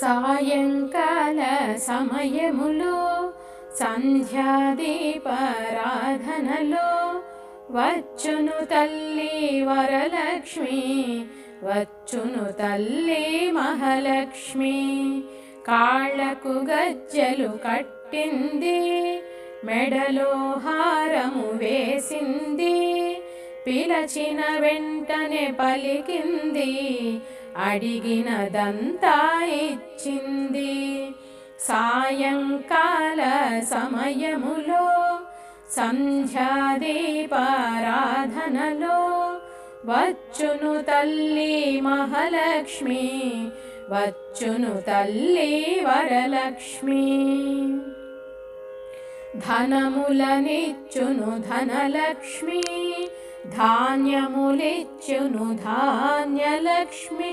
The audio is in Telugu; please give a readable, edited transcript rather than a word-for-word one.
సాయంకాల సమయములో సంధ్యాదీపారాధనలో వచ్చును తల్లి వరలక్ష్మి, వచ్చును తల్లి మహాలక్ష్మి. కాళ్ళకు గజ్జలు కట్టింది, మెడలో హారము వేసింది, పిలచిన వెంటనే పలికింది, అడిగినదంతా ఇచ్చింది. సాయంకాల సమయములో సంధ్యాదీపారాధనలో వచ్చును తల్లి మహాలక్ష్మి, వచ్చును తల్లి వరలక్ష్మి. ధనములనిచ్చును ధనలక్ష్మి, ధాన్యములిచ్చును ధాన్యలక్ష్మి.